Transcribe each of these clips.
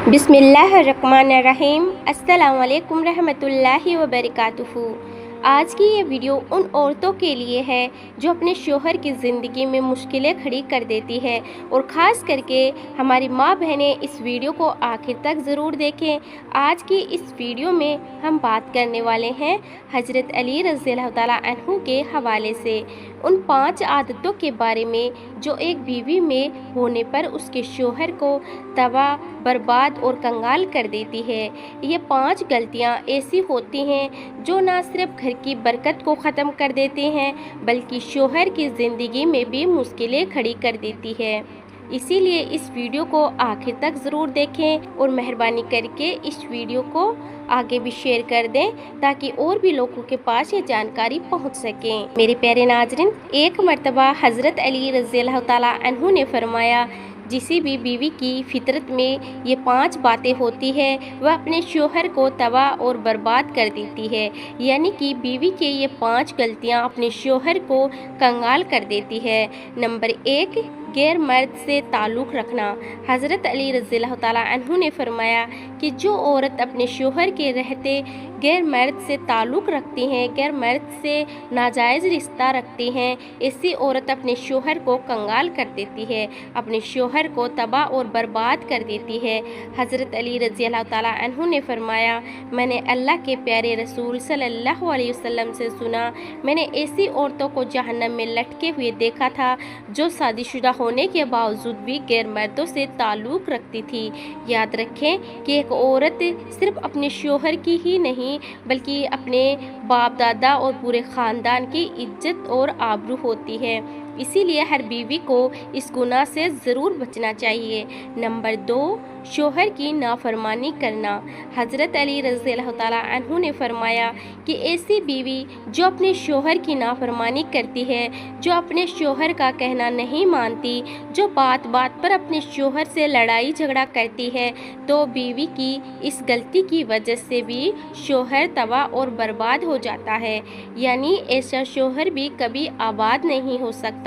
बिस्मिल्लाहिर्रहमानिर्रहीम। अस्सलाम वालेकुम रहमतुल्लाहि व बरकातुहू। आज की ये वीडियो उन औरतों के लिए है जो अपने शोहर की ज़िंदगी में मुश्किलें खड़ी कर देती है, और ख़ास करके हमारी माँ बहनें इस वीडियो को आखिर तक ज़रूर देखें। आज की इस वीडियो में हम बात करने वाले हैं हज़रत अली रज़ियल्लाहु ताला अन्हु के हवाले से उन 5 आदतों के बारे में जो एक बीवी में होने पर उसके शोहर को तबाह, बर्बाद और कंगाल कर देती है। ये 5 गलतियाँ ऐसी होती हैं जो ना सिर्फ घर की बरकत को ख़त्म कर देते हैं बल्कि शोहर की ज़िंदगी में भी मुश्किलें खड़ी कर देती है। इसीलिए इस वीडियो को आखिर तक ज़रूर देखें और मेहरबानी करके इस वीडियो को आगे भी शेयर कर दें ताकि और भी लोगों के पास ये जानकारी पहुंच सके। मेरे प्यारे नाज़रीन, एक मर्तबा हज़रत अली रज़ियल्लाहु ताला अन्हु ने फरमाया, जिसी भी बीवी की फितरत में ये 5 बातें होती है वह अपने शोहर को तबाह और बर्बाद कर देती है। यानी कि बीवी के ये 5 गलतियां अपने शोहर को कंगाल कर देती है। नंबर 1, गैर मर्द से ताल्लुक़ रखना। हज़रत अली रज़ियल्लाहु ताला अन्हु ने फरमाया कि जो औरत अपने शोहर के रहते गैर मर्द से ताल्लुक़ रखती हैं, गैर मर्द से नाजायज़ रिश्ता रखती हैं, ऐसी औरत अपने शोहर को कंगाल कर देती है, अपने शोहर को तबाह और बर्बाद कर देती है। हज़रत अली रज़ियल्लाहु ताला अन्हु ने फरमाया, मैंने अल्लाह के प्यारे रसूल सल्लल्लाहु अलैहि वसल्लम से सुना, मैंने ऐसी औरतों को जहन्नम में लटके हुए देखा था जो शादीशुदा होने के बावजूद भी गैर मर्दों से ताल्लुक़ रखती थी। याद रखें कि एक औरत सिर्फ अपने शोहर की ही नहीं बल्कि अपने बाप दादा और पूरे ख़ानदान की इज्जत और आबरू होती है। इसीलिए हर बीवी को इस गुनाह से ज़रूर बचना चाहिए। नंबर 2, शोहर की नाफरमानी करना। हज़रत अली रज़ियल्लाहु ताला अन्हु ने फरमाया कि ऐसी बीवी जो अपने शोहर की नाफरमानी करती है, जो अपने शोहर का कहना नहीं मानती, जो बात बात पर अपने शोहर से लड़ाई झगड़ा करती है, तो बीवी की इस गलती की वजह से भी शोहर तबाह और बर्बाद हो जाता है। यानी ऐसा शोहर भी कभी आबाद नहीं हो सकता।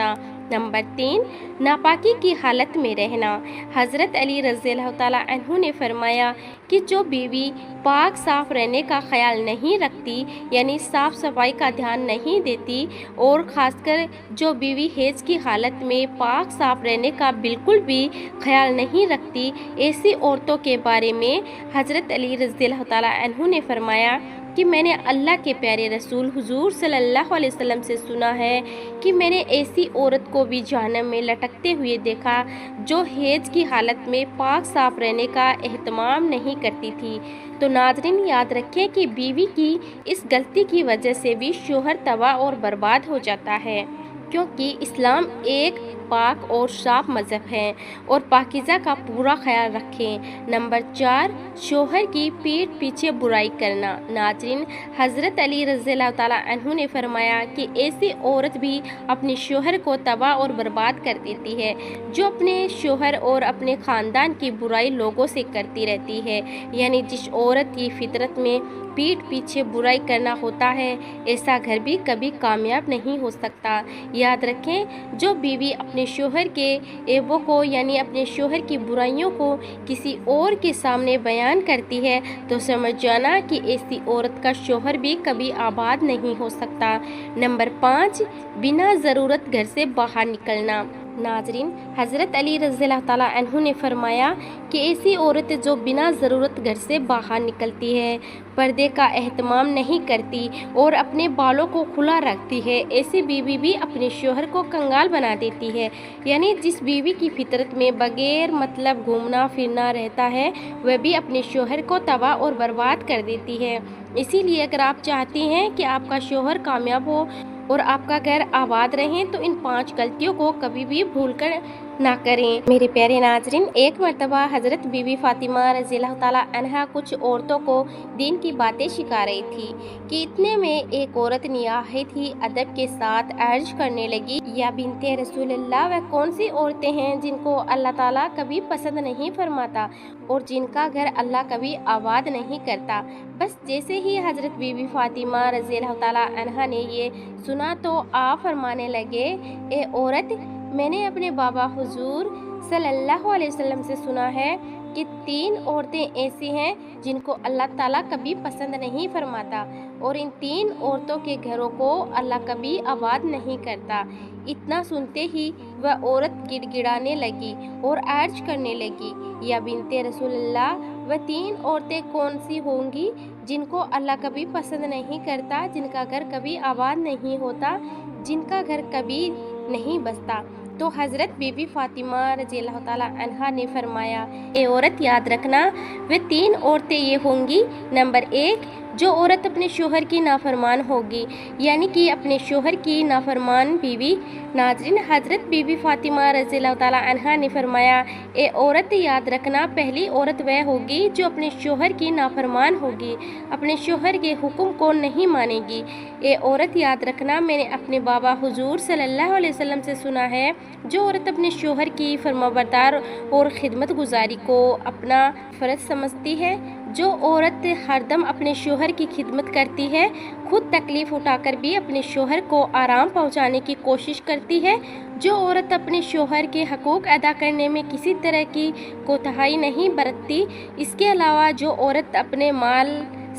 नंबर 3, नापाकी की हालत में रहना। हज़रत अली रज़ियल्लाहु ताला अन्हु ने फरमाया कि जो बीवी पाक साफ़ रहने का ख्याल नहीं रखती, यानी साफ़ सफाई का ध्यान नहीं देती, और ख़ासकर जो बीवी हैज़ की हालत में पाक साफ़ रहने का बिल्कुल भी ख्याल नहीं रखती, ऐसी औरतों के बारे में हज़रत अली रज़ियल्लाहु ताला अन्हु ने फरमाया कि मैंने अल्लाह के प्यारे रसूल हुजूर सल्लल्लाहु अलैहि वसल्लम से सुना है कि मैंने ऐसी औरत को भी जहन्नम में लटकते हुए देखा जो हैज़ की हालत में पाक साफ़ रहने का एहतमाम नहीं करती थी। तो नाज़रीन, याद रखें कि बीवी की इस गलती की वजह से भी शोहर तबाह और बर्बाद हो जाता है, क्योंकि इस्लाम एक पाक और साफ मज़हब है और पाकीज़ा का पूरा ख्याल रखें। नंबर 4, शोहर की पीठ पीछे बुराई करना। नाज़रीन, हज़रत अली रज़ियल्लाहु ताला अन्हु ने फरमाया कि ऐसी औरत भी अपने शोहर को तबाह और बर्बाद कर देती है जो अपने शोहर और अपने ख़ानदान की बुराई लोगों से करती रहती है। यानी जिस औरत की फितरत में पीठ पीछे बुराई करना होता है, ऐसा घर भी कभी कामयाब नहीं हो सकता। याद रखें, जो बीवी अपने शोहर के ऐबों को यानी अपने शोहर की बुराइयों को किसी और के सामने बयान करती है, तो समझ जाना कि ऐसी औरत का शोहर भी कभी आबाद नहीं हो सकता। नंबर 5, बिना ज़रूरत घर से बाहर निकलना। नाज़रीन, हज़रत अली रज़ियल्लाहु ताला अन्हु ने फरमाया कि ऐसी औरत जो बिना ज़रूरत घर से बाहर निकलती है, पर्दे का एहतमाम नहीं करती और अपने बालों को खुला रखती है, ऐसी बीवी भी अपने शोहर को कंगाल बना देती है। यानी जिस बीवी की फितरत में बगैर मतलब घूमना फिरना रहता है, वह भी अपने शोहर को तबाह और बर्बाद कर देती है। इसीलिए अगर आप चाहती हैं कि आपका शोहर कामयाब हो और आपका घर आबाद रहे, तो इन 5 गलतियों को कभी भी भूलकर ना करें। मेरे प्यारे नाज़रीन, एक मरतबा हज़रत बीबी फ़ातिमा रज़ियल्लाहु ताला अन्हा कुछ औरतों को दीन की बातें सिखा रही थी कि इतने में एक औरत निहायत ही अदब के साथ अर्ज करने लगी, या बिनते रसूलल्लाह, वह कौन सी औरतें हैं जिनको अल्लाह ताला कभी पसंद नहीं फरमाता और जिनका घर अल्लाह कभी आबाद नहीं करता। बस जैसे ही हज़रत बीबी फ़ातिमा रज़ियल्लाहु ताला अन्हा ने ये सुना तो आप फरमाने लगे, ए औरत, मैंने अपने बाबा हुजूर सल्लल्लाहु अलैहि वसल्लम से सुना है کہ 3 عورتیں ایسی ہیں جن کو اللہ تعالیٰ کبھی پسند نہیں فرماتا اور ان 3 عورتوں کے گھروں کو اللہ کبھی آباد نہیں کرتا۔ اتنا سنتے ہی وہ عورت گڑ گڑانے لگی اور عرض کرنے لگی، یا بنت رسول اللہ، وہ 3 عورتیں کون سی ہوں گی جن کو اللہ کبھی پسند نہیں کرتا، جن کا گھر کبھی آباد نہیں ہوتا، جن کا گھر کبھی نہیں بستا؟ تو حضرت بی بی فاطمہ رضی اللہ تعالیٰ عنہا نے فرمایا، اے عورت یاد رکھنا، وہ 3 عورتیں یہ ہوں گی۔ نمبر 1، جو عورت اپنے شوہر کی نافرمان ہوگی، یعنی کہ اپنے شوہر کی نافرمان بیوی۔ ناظرین، حضرت بی بی فاطمہ رضی اللہ تعالیٰ عنہا نے فرمایا، اے عورت یاد رکھنا، پہلی عورت وہ ہوگی جو اپنے شوہر کی نافرمان ہوگی، اپنے شوہر کے حکم کو نہیں مانے گی۔ اے عورت یاد رکھنا، میں نے اپنے بابا حضور صلی اللہ علیہ وسلم سے سنا ہے، جو عورت اپنے شوہر کی فرمانبردار اور خدمت گزاری کو اپنا فرض سمجھتی ہے، جو عورت ہر دم اپنے شوہر کی خدمت کرتی ہے، خود تکلیف اٹھا کر بھی اپنے شوہر کو آرام پہنچانے کی کوشش کرتی ہے، جو عورت اپنے شوہر کے حقوق ادا کرنے میں کسی طرح کی کوتاہی نہیں برتتی، اس کے علاوہ جو عورت اپنے مال،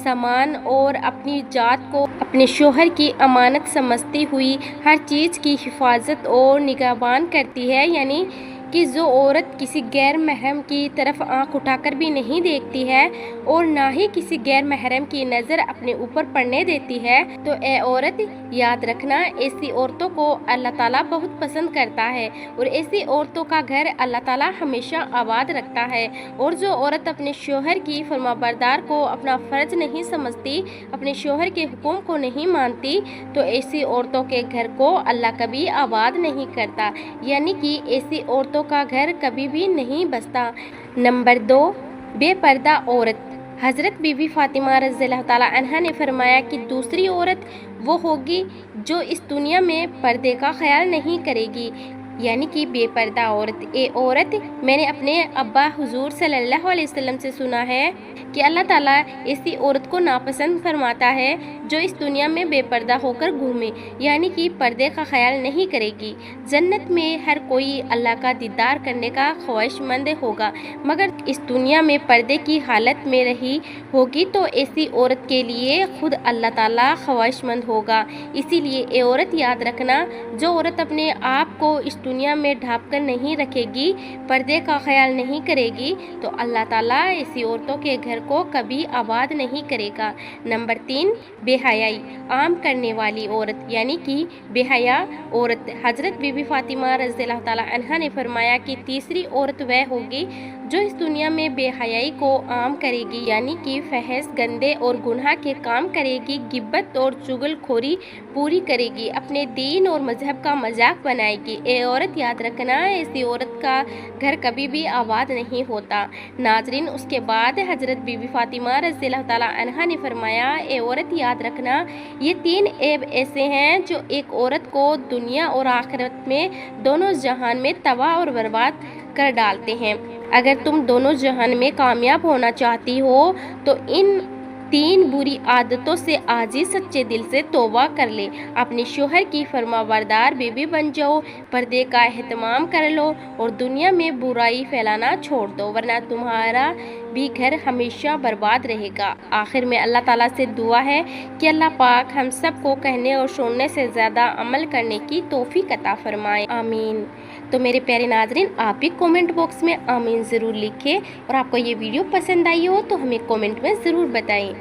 سامان اور اپنی ذات کو اپنے شوہر کی امانت سمجھتی ہوئی ہر چیز کی حفاظت اور نگہبان کرتی ہے، یعنی کہ جو عورت کسی غیر محرم کی طرف آنکھ اٹھا کر بھی نہیں دیکھتی ہے اور نہ ہی کسی غیر محرم کی نظر اپنے اوپر پڑنے دیتی ہے، تو اے عورت یاد رکھنا، ایسی عورتوں کو اللہ تعالیٰ بہت پسند کرتا ہے اور ایسی عورتوں کا گھر اللہ تعالیٰ ہمیشہ آباد رکھتا ہے۔ اور جو عورت اپنے شوہر کی فرمانبردار کو اپنا فرض نہیں سمجھتی، اپنے شوہر کے حکم کو نہیں مانتی، تو ایسی عورتوں کے گھر کو اللہ کبھی آباد نہیں کرتا، یعنی کہ ایسی عورتوں کا گھر کبھی بھی نہیں بستا۔ نمبر 2، بے پردہ عورت۔ حضرت بی بی فاطمہ رضی اللہ تعالیٰ عنہا نے فرمایا کہ دوسری عورت وہ ہوگی جو اس دنیا میں پردے کا خیال نہیں کرے گی، یعنی کہ بے پردہ عورت۔ اے عورت، میں نے اپنے ابا حضور صلی اللہ علیہ وسلم سے سنا ہے کہ اللہ تعالیٰ ایسی عورت کو ناپسند فرماتا ہے جو اس دنیا میں بے پردہ ہو کر گھومے، یعنی کہ پردے کا خیال نہیں کرے گی۔ جنت میں ہر کوئی اللہ کا دیدار کرنے کا خواہش مند ہوگا، مگر اس دنیا میں پردے کی حالت میں رہی ہوگی تو ایسی عورت کے لیے خود اللہ تعالیٰ خواہش مند ہوگا۔ اسی لیے اے عورت یاد رکھنا، جو عورت اپنے آپ کو اس دنیا میں ڈھانپ کر نہیں رکھے گی، پردے کا خیال نہیں کرے گی، تو اللہ تعالیٰ ایسی عورتوں کے گھر کو کبھی آباد نہیں کرے گا۔ نمبر 3، بے حیائی عام کرنے والی عورت، یعنی کہ بے حیا عورت۔ حضرت بی بی فاطمہ رضی اللہ تعالیٰ عنہا نے فرمایا کہ تیسری عورت وہ ہوگی جو اس دنیا میں بے حیائی کو عام کرے گی، یعنی کہ فحش، گندے اور گناہ کے کام کرے گی، غیبت اور چغل خوری پوری کرے گی، اپنے دین اور مذہب کا مذاق بنائے گی۔ اے عورت یاد رکھنا، ایسی عورت کا گھر کبھی بھی آباد نہیں ہوتا۔ ناظرین، اس کے بعد حضرت بی بی فاطمہ رضی اللہ تعالیٰ عنہا نے فرمایا، اے عورت یاد رکھنا، یہ 3 عیب ایسے ہیں جو ایک عورت کو دنیا اور آخرت میں دونوں جہان میں تباہ اور برباد کر ڈالتے ہیں۔ اگر تم دونوں جہان میں کامیاب ہونا چاہتی ہو تو ان 3 بری عادتوں سے آج ہی سچے دل سے توبہ کر لے، اپنے شوہر کی فرمانبردار بیوی بن جاؤ، پردے کا اہتمام کر لو اور دنیا میں برائی پھیلانا چھوڑ دو، ورنہ تمہارا بھی گھر ہمیشہ برباد رہے گا۔ آخر میں اللہ تعالیٰ سے دعا ہے کہ اللہ پاک ہم سب کو کہنے اور سننے سے زیادہ عمل کرنے کی توفیق عطا فرمائے، آمین۔ تو میرے پیارے ناظرین، آپ بھی کومنٹ باکس میں آمین ضرور لکھیں، اور آپ کو یہ ویڈیو پسند آئی ہو تو ہمیں کومنٹ میں ضرور بتائیں۔